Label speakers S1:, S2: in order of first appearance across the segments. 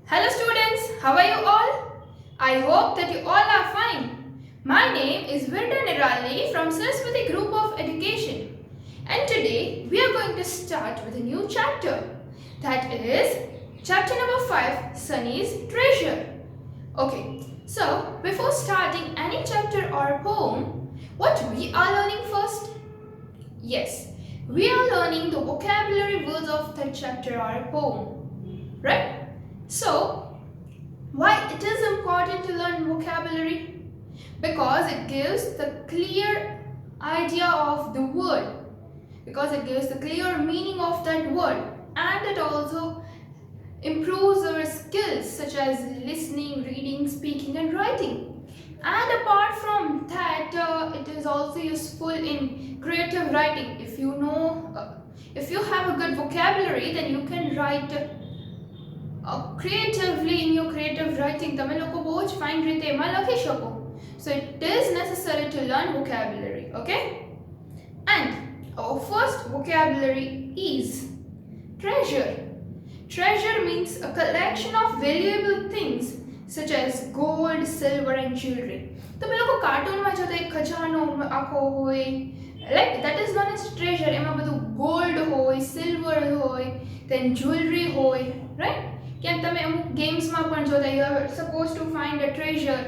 S1: Hello students, how are you all? I hope that you all are fine. My name is Virda Nirali from Saraswati Group of Education, and today we are going to start with a new chapter. That is chapter number 5, Sunny's Treasure. Okay, so before starting any chapter or poem, what we are learning first? Yes, we are learning the vocabulary words of that chapter or poem, right? So, why it is important to learn vocabulary? Because it gives the clear idea of the word, because it gives the clear meaning of that word, and it also improves our skills such as listening, reading, speaking, and writing. And apart from that, it is also useful in creative writing. If you have a good vocabulary, then you can write creatively in your creative writing. તમે લોકો બહુ જ fine રીતે એમાં લખી શકો. So it is necessary to learn vocabulary, okay? And our first vocabulary is treasure. Treasure means a collection of valuable things such as gold, silver and jewelry. તમે લોકો કાર્ટૂનમાં જોતા એક ખજાનો આખો હોય, like that is known as treasure. એમાં બધું gold હોય, silver હોય, then jewelry હોય, right? ક્યાંક તમે અમુક ગેમ્સમાં પણ જોતા, you are supposed to find a treasure,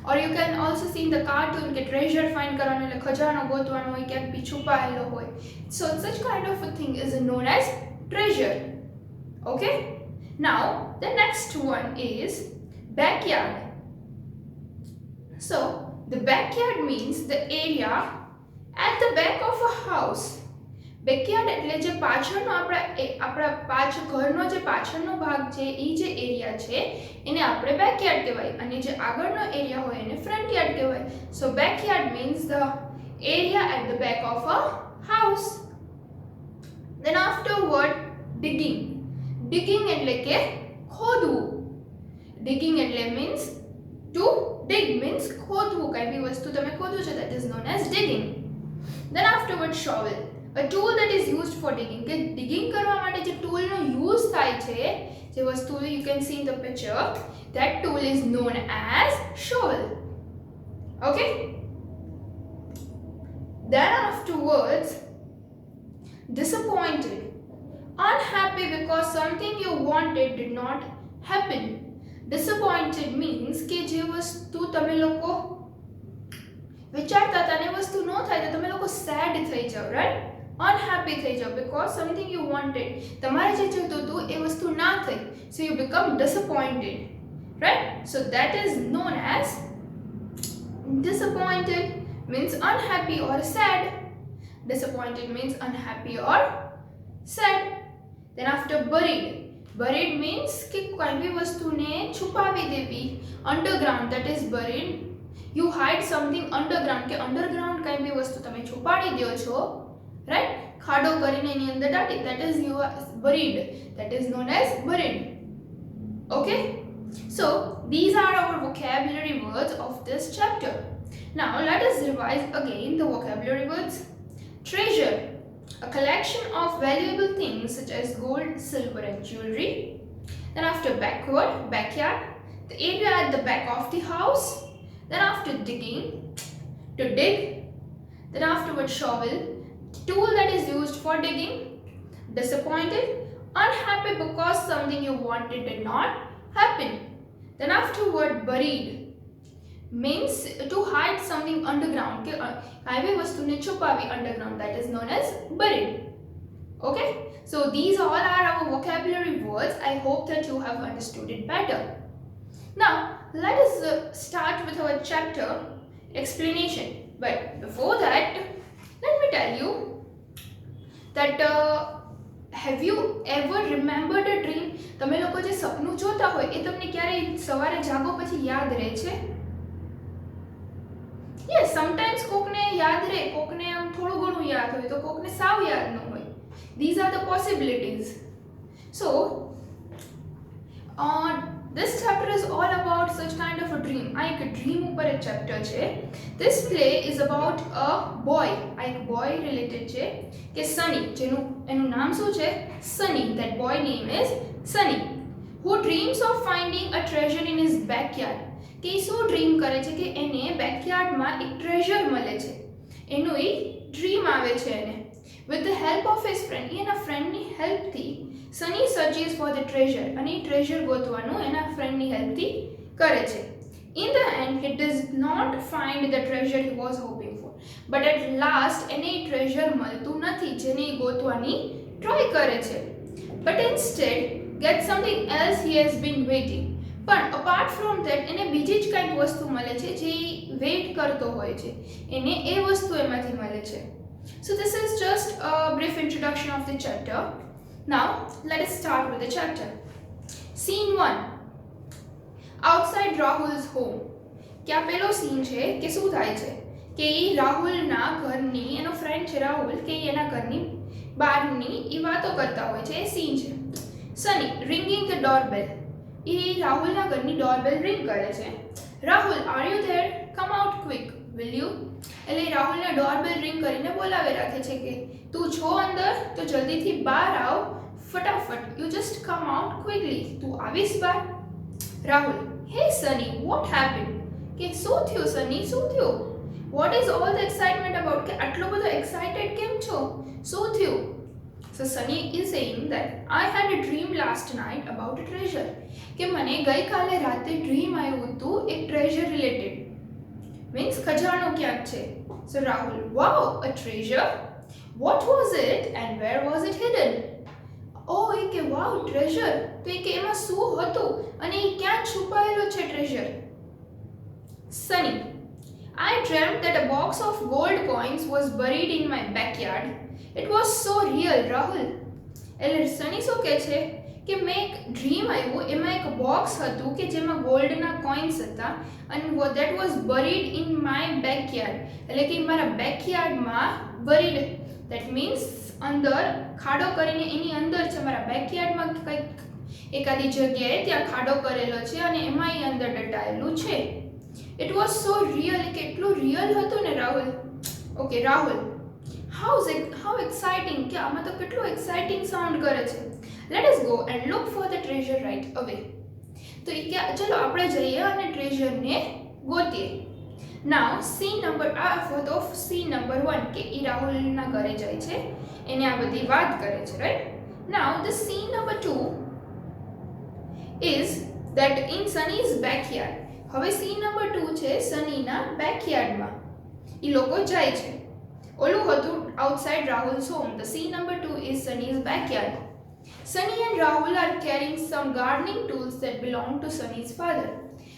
S1: or you can also see in the cartoon કે treasure find કરવાનો એટલે ખજાનો ગોતવાનો હોય, ક્યાંક બી છુપાયેલો હોય. So such kind of a thing is known as treasure. Okay, now the next one is backyard. So the backyard means the area at the back of a house. Backyard એટલે જે પાછળનો આપણા ઘરનો જે પાછળનો ભાગ છે, એ જે એરિયા છે એને આપણે બેકયાર્ડ કહેવાય, અને જે આગળનો એરિયા હોય એને ફ્રન્ટ યાર્ડ કહેવાય. So backyard means the area at the back of a house. Then afterward digging. digging એટલે કે ખોદવું. digging એટલે means to dig means ખોદવું, કઈ બી વસ્તુ તમે ખોદો છો, that is known as digging. Then afterward shovel, a tool that is used for digging. કે digging કરવા માટે જે ટૂલનો યુઝ થાય છે, જે વસ્તુ you can see in the picture, that tool is known as shovel. Okay, then afterwards disappointed, unhappy because something you wanted did not happen. Disappointed means કે જે વસ્તુ તમે લોકો વિચારતા હતા ને વસ્તુ ન થાય તો તમે લોકો sad થઈ જાવ, right? Unhappy થઈ જાવ because something you wanted, તમારે જે જોઈતું હતું એ વસ્તુ ના થઈ, so you become disappointed, right? So that is known as disappointed means unhappy or sad. Disappointed means unhappy or sad. Then after buried, buried means કે કોઈ બી વસ્તુને છુપાવી દેવી, underground, that is buried. You hide something underground, કે underground કઈ બી વસ્તુ તમે છુપાડી દો છો, right? ખાડો કરીને એની અંદર દાટી, that is you are buried, that is known as buried. Okay, so these are our vocabulary words of this chapter. Now let us revise again the vocabulary words. Treasure, a collection of valuable things such as gold, silver and jewelry. Then after backward, backyard, the area at the back of the house. Then after digging, to dig. Then afterward shovel, tool that is used for digging. Disappointed, unhappy because something you wanted did not happen. Then afterward buried means to hide something underground, કે કાંઈ વસ્તુને છુપાવી underground, that is known as buried. Okay, so these all are our vocabulary words. I hope that you have understood it better. Now let us start with our chapter explanation. But before that, let me tell you that have you ever remembered a dream? તમે લોકો જે સપનું જોતા હોય એ તમને ક્યારે સવારે જાગો પછી યાદ રહે છે? Yes, sometimes કોકને યાદ રહે, કોકને આમ થોડું ઘણું યાદ હોય, તો કોકને સાવ યાદ ન હોય. These are the possibilities. So this chapter is all about such kind of a dream. આ એક dream ઉપર એક chapter છે. This play is about a boy. આ એક boy related છે કે Sunny, જેનું એનું નામ શું છે? Sunny. That boy name is Sunny. who dreams of finding a treasure in his backyard. કે શું ડ્રીમ કરે છે કે એને બેકયાર્ડમાં એક ટ્રેઝર મળે છે, એનું એ ડ્રીમ આવે છે એને. With the help of his friend, એના ફ્રેન્ડની હેલ્પથી સની સર્ચિસ ફોર ધ ટ્રેઝર, અને એ ટ્રેઝર ગોતવાનું એના ફ્રેન્ડની હેલ્પથી કરે છે. In the end, he does not find the treasure he was hoping for. But at last, એને એ ટ્રેઝર મળતું નથી જેને એ ગોતવાની ટ્રાય કરે છે. But instead, gets something else he has been waiting. પણ અપાર્ટ ફ્રોમ ધેટ એને બીજી જ કંઈક વસ્તુ મળે છે જે વેઇટ કરતો હોય છે, એને એ વસ્તુ એમાંથી મળે છે. So this is just a brief introduction of the chapter. Now let us start with the chapter. Scene 1. Outside Rahul's home. કે આ પેલો સીન છે કે શું થાય છે કે એ રાહુલના ઘરની, એનો ફ્રેન્ડ છે રાહુલ, કે એના ઘરની બહારની એ વાતો કરતા હોય છે, એ સીન છે. Sunny ringing the doorbell. એ રાહુલના ઘરની ડોરબેલ રિંગ કરે છે. Rahul, are you there? Come out quick, will you? એટલે રાહુલને ડોરબેલ રિંગ કરીને બોલાવી રાખે છે કે તું છો અંદર તો જલ્દીથી બહાર આવ, ફટાફટ, you just come out quickly, તું આવીશ બહાર? રાહુલ, હે સની, વોટ હેપન? કે શું થયું સની, શું થયું? What is all the excitement about? કે આટલો બધો એક્સાઇટેડ કેમ છો, શું થયું? So Sunny is saying that I had a dream last night about a treasure. કે મને ગઈકાલે રાતે ડ્રીમ આવ્યું હતું એક ટ્રેઝર રિલેટેડ, મીન્સ ખજાનો ક્યાંક છે. So Rahul, wow, a treasure? What was it and where was it hidden? Oh, એ કે wow, treasure. તો એ કે એમાં શું હતું અને એ ક્યાં છુપાયેલો છે treasure? Sunny, I dreamt that a box of gold coins was buried in my backyard. It was so real, Rahul. એટલે સની શું કહે છે કે મેં એક ડ્રીમ આવ્યું, એમાં એક બોક્સ હતું કે જેમાં ગોલ્ડના કોઇન્સ હતા, અને that was buried in my backyard. એટલે કે મારા બેકયાર્ડમાં buried, that means અંદર ખાડો કરીને એની અંદર છે, મારા બેકયાર્ડમાં કંઈક એકાદી જગ્યાએ ત્યાં ખાડો કરેલો છે અને એમાં એ અંદર દટાયેલું છે. It was so real, કે એટલું રિયલ હતું ને Rahul. Okay Rahul, how exciting, કે આમાં તો કેટલું એક્સાઇટિંગ સાઉન્ડ કરે છે. Let us go and look for the treasure right away. તો એ કે ચલો આપણે જઈએ અને ટ્રેઝરને ગોતીએ. Now scene number 1 કે એ રાહુલના ઘરે જાય છે, એને આ બધી વાત કરે છે, right? Now the scene number 2 is that in Sunny's backyard. હવે સીન નંબર 2 છે સનીના બેકયાર્ડમાં, એ લોકો જાય છે. ઓલું હતું outside Rahul's home. The scene number 2 is Sunny's backyard. Sunny and Rahul are carrying some gardening tools that belong to Sunny's father.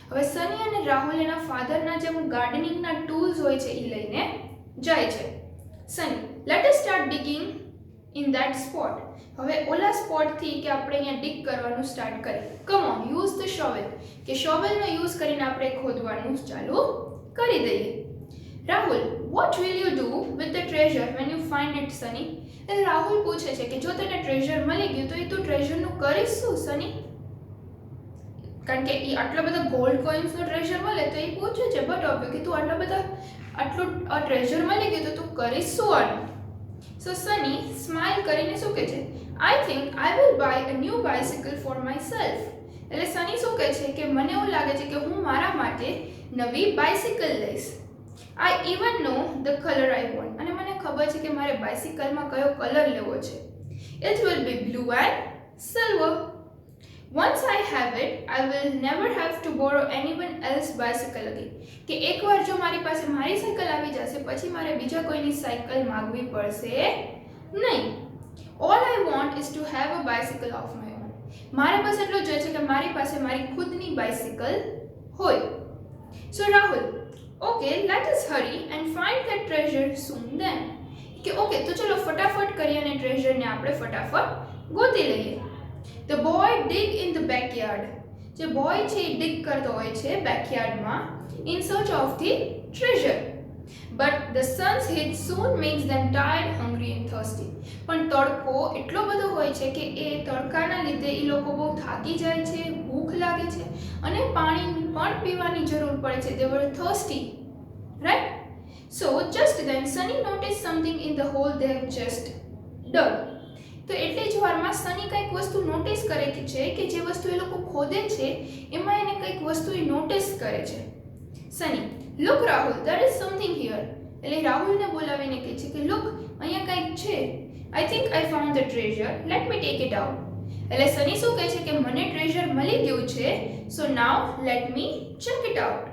S1: હવે સની અને રાહુલ એના ફાધરના જે ગાર્ડનિંગના ટૂલ્સ હોય છે એ લઈને જાય છે. Sunny, let us start digging in that spot. હવે ઓલા સ્પોટથી કે આપણે અહીંયા ડિગ કરવાનું સ્ટાર્ટ કરીએ. કમ ઓન, યુઝ ધ શોવેલ, કે શોવેલનો યુઝ કરીને આપણે ખોદવાનું ચાલુ કરી દઈએ. Rahul, what will you do with the treasure when you find it, Sunny? એટલે રાહુલ પૂછે છે કે જો તને ટ્રેઝર મળી ગયું તો એ તું ટ્રેઝરનું કરીશ શું સની? કારણ કે એ આટલા બધા ગોલ્ડ કોઇન્સનો ટ્રેઝર મળે તો એ પૂછે છે બટ ઓબ્વિયસ કે તું આટલું ટ્રેઝર મળી ગયું તો તું કરીશ શું આનું? સો સની સ્માઇલ કરીને શું કહે છે? I think I will buy a new bicycle for myself. એટલે સની શું કહે છે કે મને એવું લાગે છે કે હું મારા માટે નવી બાઇસિકલ લઈશ. I even know the color I want. અને મને ખબર છે કે મારે બાઇસિકલમાં કયો કલર લેવો છે. It will be blue and silver. Once I have it, I will never have to borrow anyone else's bicycle again. કે એકવાર જો મારી પાસે મારી સાયકલ આવી જશે પછી મારે બીજા કોઈની સાયકલ માંગવી પડશે નહીં. All I want is to have a bicycle of my own. મારે બસ એટલું જ જોઈએ છે કે મારી પાસે મારી ખુદની બાઇસિકલ હોય. So Rahul, okay, let us hurry and find that treasure soon then. કે ઓકે તો ચલો ફટાફટ કરીએ અને ટ્રેઝરને આપણે ફટાફટ ગોતી લઈએ. The boy dig in the backyard. જે બોય છે એ ડિગ કરતો હોય છે બેકયાર્ડમાં in search of the treasure. But the sun's heat soon makes them tired, hungry and thirsty. પણ તડકો એટલો બધો હોય છે કે એ તડકાના લીધે એ લોકો બહુ થાકી જાય છે, ભૂખ લાગે છે અને પાણી પણ પીવાની જરૂર પડે છે. They were thirsty, right? So just then Sunny noticed something in the hole they have just dug. તો એટલે જ વારમાં સની કંઈક વસ્તુ નોટિસ કરે છે કે જે વસ્તુ એ લોકો ખોદે છે એમાં એને કંઈક વસ્તુ એ નોટિસ કરે છે. Sunny, look Rahul, there is something here. એટલે રાહુલને બોલાવીને કહે છે કે લુક, અહીંયા કંઈક છે. I think I found the treasure. Let me take it out. એટલે સની શું કહે છે કે મને ટ્રેઝર મળી ગયું છે, so now let me check it out.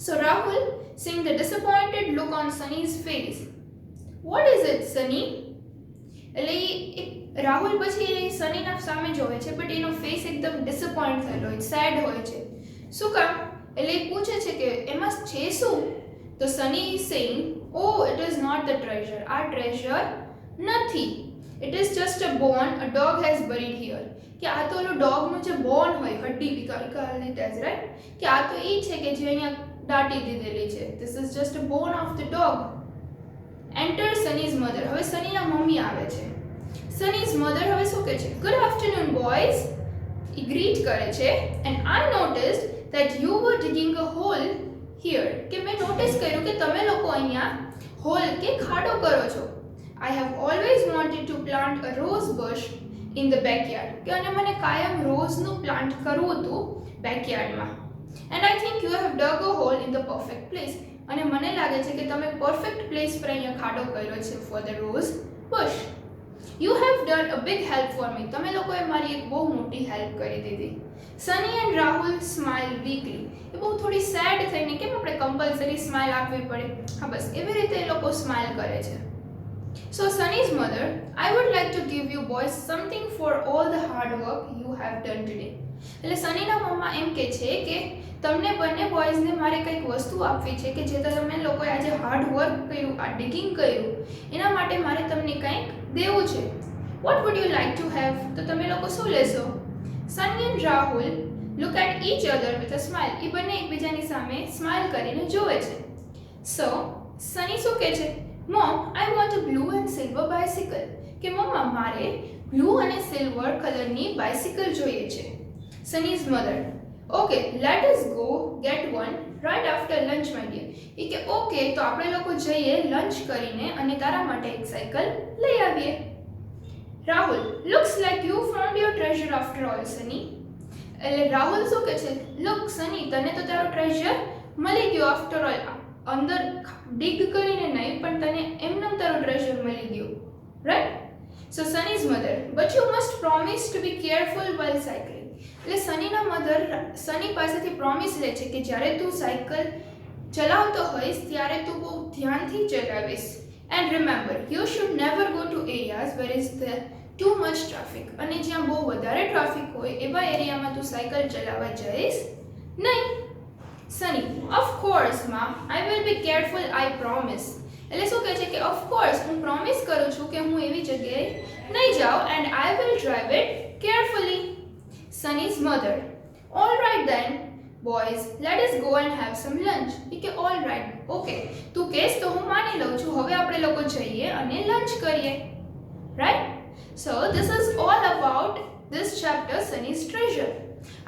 S1: So Rahul, seeing the disappointed look on Sunny's face, what is it, Sunny? એટલે રાહુલ પછી સનીના સામે જોવે છે, બટ એનો ફેસ એકદમ ડિસઅપોઇન્ટ થયેલો હોય, સેડ હોય છે. શું કામ? એટલે પૂછે છે કે એમાં છે શું? તો Sunny is saying, oh, it is not the treasure. આ ટ્રેઝર નથી. It is just a bone a dog has buried here. કે આ તો ઓલો ડોગનું જે બોન હોય, હડ્ડી વિકાલી ટેઝ, રાઈટ? કે આ તો એ છે કે જે અહીંયા દાટી દીધેલી છે. This is just a bone of the dog. Enter Sunny's mother. હવે સનીના મમ્મી આવે છે. Sunny's mother હવે શું કહે છે? Good afternoon, boys. એ ગ્રીટ કરે છે. And I noticed that you were digging a hole here. કે મેં નોટિસ કર્યું કે તમે લોકો અહીંયા હોલ કે ખાડો કરો છો. I have always wanted to plant a rose bush in the backyard. કે અને મને કાયમ રોઝનું પ્લાન્ટ કરવું હતું બેકયાર્ડમાં. And I think you have dug a hole in the perfect place. અને મને લાગે છે કે તમે પરફેક્ટ પ્લેસ પર અહીંયા ખાડો કર્યો છે for the rose bush. You have done a big help for me. તમે લોકોએ મારી એક બહુ મોટી હેલ્પ કરી દીધી. Sunny and Rahul smile weakly. એ બહુ થોડી સેડ થઈને કેમ આપણે કમ્પલસરી સ્માઇલ આપવી પડે, હા બસ એવી રીતે એ લોકો સ્માઇલ કરે છે. So Sunny's mother, I would like to give you boys something for all the hard work you have done today. એટલે સનીના મમ્મા એમ કહે છે કે તમને બંને બોયઝને મારે કંઈક વસ્તુ આપવી છે કે જે તમે લોકોએ આજે હાર્ડ વર્ક કર્યું, આ ડિગિંગ કર્યું, એના માટે મારે તમને કંઈક દેવું છે. What would you like to have? તો તમે લોકો શું લેશો? Sunny and Rahul look at each other with a smile. એ બંને એકબીજાની સામે સ્માઇલ કરીને જોવે છે. So Sunny શું કહે છે? Mom, I want a blue and silver bicycle. કે મમ્મા મારે બ્લુ અને સિલ્વર કલરની બાઇસિકલ જોઈએ છે. Sunny's mother, okay, let us go get one right after lunch, my dear. એ કે ઓકે, તો આપણે લોકો જઈએ લંચ કરીને અને તારા માટે એક સાયકલ લઈ આવીએ. Rahul, looks like you found your treasure after all, Sunny. એટલે રાહુલ શું કહે છે? Look, Sunny, તને તો તારો ટ્રેઝર મળી ગયો after all. અંદર ડિગ કરીને નહીં, પણ તને એમનેમ તારો ટ્રેઝર મળી ગયો, right? So Sunny's mother, but you must promise to be careful while cycling. એટલે સનીના મધર સની પાસેથી પ્રોમિસ લે છે કે જ્યારે તું સાયકલ ચલાવતો હોઈશ ત્યારે તું બહુ ધ્યાનથી ચલાવીશ. And remember, you should never go to areas where is there too much traffic. અને જ્યાં બહુ વધારે ટ્રાફિક હોય એવા એરિયામાં તું સાયકલ ચલાવવા જઈશ નહીં. Sunny, of course, ma. I will be careful, I promise. એટલે શું કહે છે કે of course હું પ્રોમિસ કરું છું કે હું એવી જગ્યાએ નહીં જાઉં and I will drive it carefully. Sunny's mother, all right then, boys, let us go and have some lunch. કે all right, okay, તું કહેશ તો હું માની લઉં છું, હવે આપણે લોકો જઈએ અને લંચ કરીએ, right? So this is all about this chapter, Sunny's treasure.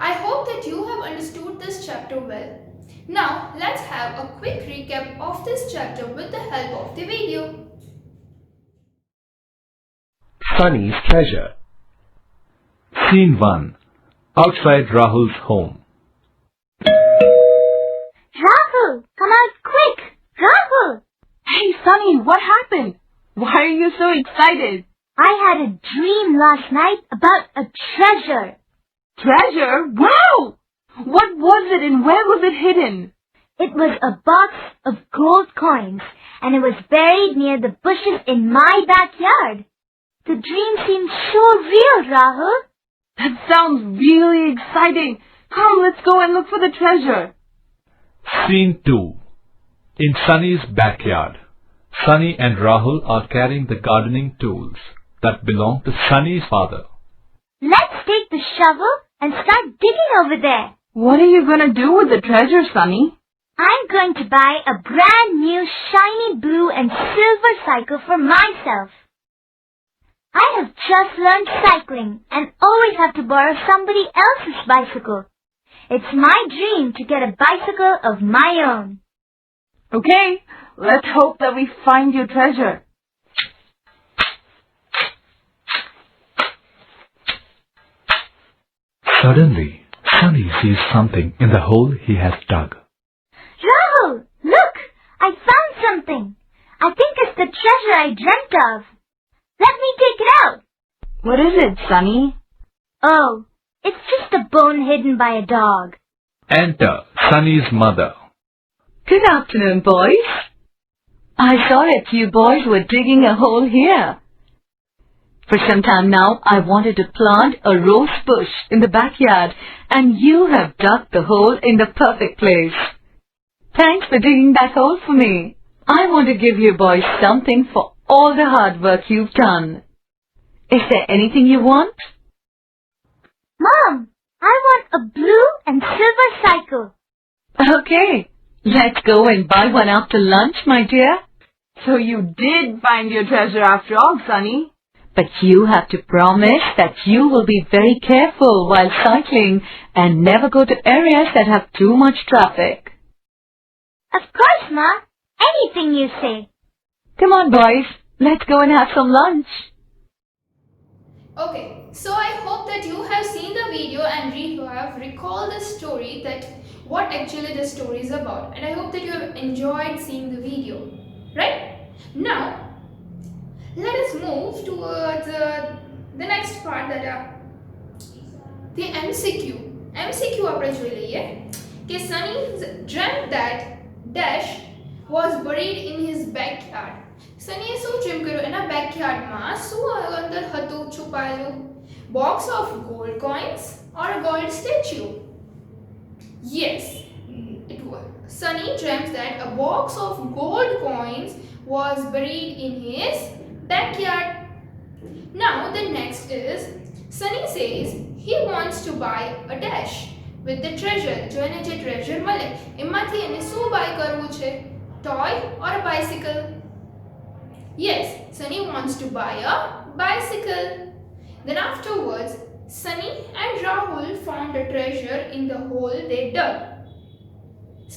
S1: I hope that you have understood this chapter well. Now let's have a quick recap of this chapter with the help of the video.
S2: Sunny's treasure. Scene 1. Outside Rahul's home.
S3: Rahul, come out quick! Rahul!
S4: Hey, Sunny, what happened? Why are you so excited?
S3: I had a dream last night about a treasure.
S4: Treasure? Wow! What was it and where was it hidden?
S3: It was a box of gold coins and it was buried near the bushes in my backyard. The dream seemed so real, Rahul.
S4: That sounds really exciting. Come, let's go and look for the treasure.
S2: Scene 2. In Sunny's backyard. Sunny and Rahul are carrying the gardening tools that belong to Sunny's father.
S3: Let's take the shovel and start digging over there.
S4: What are you going to do with the treasure, Sunny?
S3: I'm going to buy a brand new shiny blue and silver cycle for myself. I have just learned cycling and always have to borrow somebody else's bicycle. It's my dream to get a bicycle of my own.
S4: Okay, let's hope that we find your treasure.
S2: Suddenly, Sunny sees something in the hole he has dug.
S3: Rahul, look! I found something. I think it's the treasure I dreamt of. Let me take it out.
S4: What is it, Sunny?
S3: Oh, it's just a bone hidden by a dog.
S2: Enter Sunny's mother.
S4: Good afternoon, boys. I saw that you boys were digging a hole here. For some time now, I wanted to plant a rose bush in the backyard, and you have dug the hole in the perfect place. Thanks for digging that hole for me. I want to give you boys something for all the hard work you've done. Is there anything you want?
S3: Mom, I want a blue and silver cycle.
S4: Okay, let's go and buy one after lunch, my dear. So you did find your treasure after all, Sunny. But you have to promise that you will be very careful while cycling and never go to areas that have too much traffic.
S3: Of course, Ma. Anything you say.
S4: Come on, boys. Let's go and have some lunch.
S1: Okay, so I hope that you have seen the video and you have recalled the story, that what actually the story is about, and I hope that you have enjoyed seeing the video, right? Now let us move towards the next part, that the MCQ. MCQ આપણે જોઈ લઈએ કે Sunny dreamt that dash was buried in his backyard. Sunny શું dream કર્યું? એના backyardમાં શું અંદર હતું છુપાયેલું? Box of gold coins or a gold statue? Yes, it was. Sunny dreamt that a box of gold coins was buried in his backyard. Now the next is, Sunny says he wants to buy a dash with the treasure. જો એને જે treasure મળે એમાંથી એને શું buy કરવું છે? Toy or a bicycle? Yes, Sunny wants to buy a bicycle. Then afterwards, Sunny and Rahul found a treasure in the hole they dug.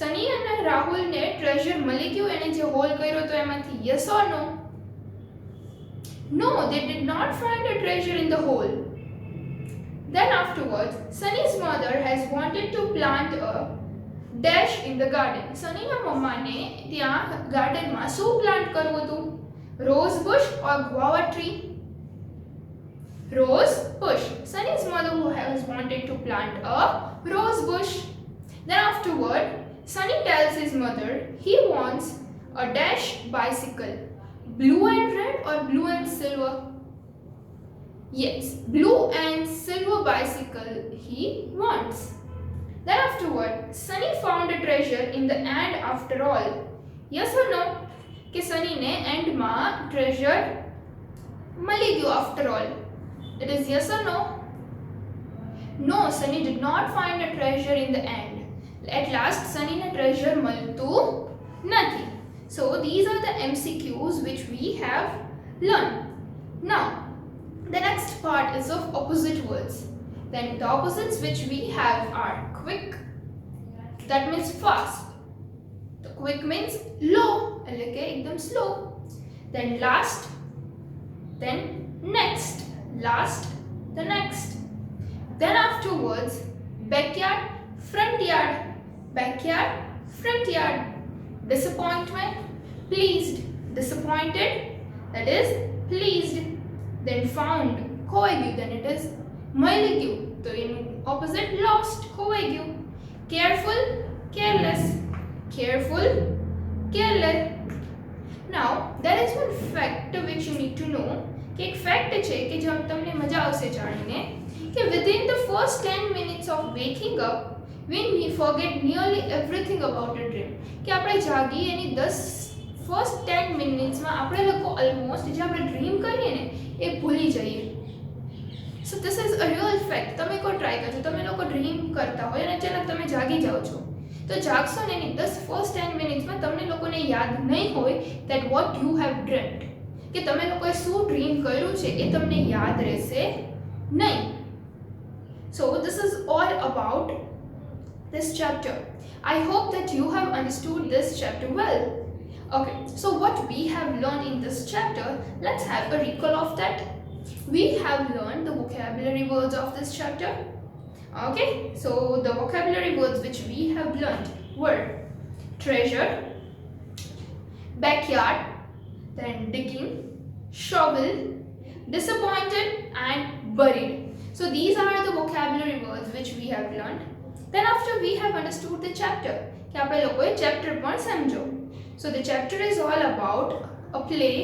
S1: Sunny and Rahul ને treasure મળી ગયું એને જે hole કર્યો તો એમાંથી? Yes or no? No, they did not find a treasure in the hole. Then afterwards, Sunny's mother has wanted to plant a dash in the garden. Sunny ના મમ્માને ત્યાં ગાર્ડનમાં શું પ્લાન્ટ કરવું હતું? Rose bush or guava tree? Rose bush. Sunny's mother has wanted to plant a rose bush. Then afterward, Sunny tells his mother he wants a dash bicycle. Blue and red or blue and silver? Yes, blue and silver bicycle he wants. Then afterward, Sunny found a treasure in the end after all. Yes or no? કે Sunny ને end માં treasure મળી ગયું after all. It is yes or no? No, Sunny did not find a treasure in the end. At last, Sunny ne treasure મળતું નથી. So these are the MCQs which we have learned. Now, the next part is of opposite words. Then the opposites which we have are quick, that means fast. The quick means low, એટલે કે એકદમ slow. Then last, then next, last, the next. Then afterwards, backyard, front yard, backyard, front yard. Disappointment, pleased, disappointed, that is pleased. Then found, ખોવાઈ ગયું, then it is મળી ગયું, તો એનું opposite lost, ખોવાઈ ગયું. Careful, careless, careful, careless. Now there is one fact which you need to know, કે એક fact છે કે જો તમને મજા આવશે જાણીને, કે within the first 10 minutes of waking up we forget nearly everything about a dream. કે આપણે જાગીએ એની 10 10 મિનિટ્સમાં આપણે લોકો ઓલમોસ્ટ જે આપણે ડ્રીમ કરીએ ને એ ભૂલી જઈએ. So this is a real fact. તમે કોઈ ટ્રાય કરજો, તમે લોકો ડ્રીમ કરતા હોય અને અચાનક તમે જાગી જાઓ છો, તો જાગશો ને એની 10 મિનિટ્સમાં તમને લોકોને યાદ નહીં હોય that what you have dreamt, કે તમે લોકોએ શું ડ્રીમ કર્યું છે એ તમને યાદ રહેશે નહીં. So this is all about this chapter. I hope that you have understood this chapter well. Okay, so what we have learned in this chapter, let's have a recall of that. We have learned the vocabulary words of this chapter. Okay, so the vocabulary words which we have learned were treasure, backyard, then digging, shovel, disappointed, and buried. So these are the vocabulary words which we have learned. Then after we have understood the chapter, કે આપણે લોકોએ chapter પણ સમજો. So the chapter is all about a play.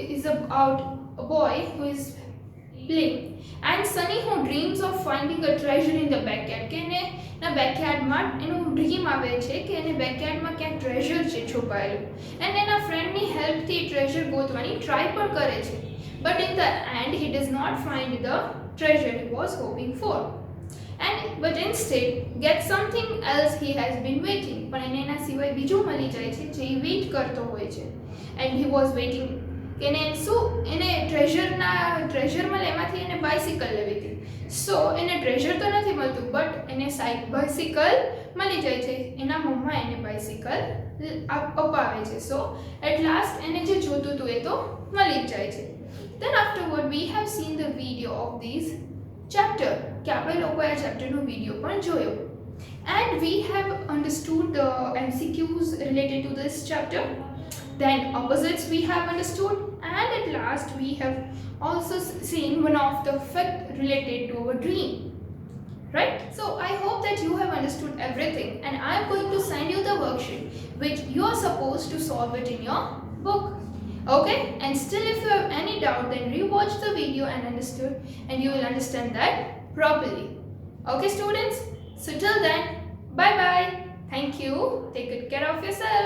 S1: It is about a boy who is playing and Sunny who dreams of finding a treasure in the backyard. કે એને ના બેકયાર્ડમાં એનું dream આવે છે કે એને બેકયાર્ડમાં ક્યાંક ટ્રેઝર છે છુપાયેલું એન્ડ એના ફ્રેન્ડની હેલ્પથી ટ્રેઝર ગોતવાની ટ્રાય પણ કરે છે but in the end he does not find the treasure he was hoping for but instead gets something else he has been waiting પણ એને એના સિવાય બીજું મળી જાય છે જે વેઇટ કરતો હોય છે and he was waiting એને શું એને ટ્રેઝરમાં એમાંથી એને બાઇસિકલ લેવી હતી સો એને ટ્રેઝર તો નથી મળતું બટ એને બાઇસિકલ મળી જાય છે એના મમ્મા એને બાઇસિકલ અપાવે છે સો એટ લાસ્ટ એને જે જોતું હતું એ તો મળી જ જાય છે then afterward we have seen the video of these chapter કે આપણે લોકોએ આ ચેપ્ટરનો વિડીયો પણ જોયો and we have understood the MCQs related to this chapter. Then opposites we have understood and at last we have also seen one of the fact related to our dream. Right? So I hope that you have understood everything and I am going to send you the worksheet which you are supposed to solve it in your book. Okay? And still if you have any doubt then rewatch the video and you will understand that properly. Okay students? So till then, bye bye. Thank you. Take good care of yourself.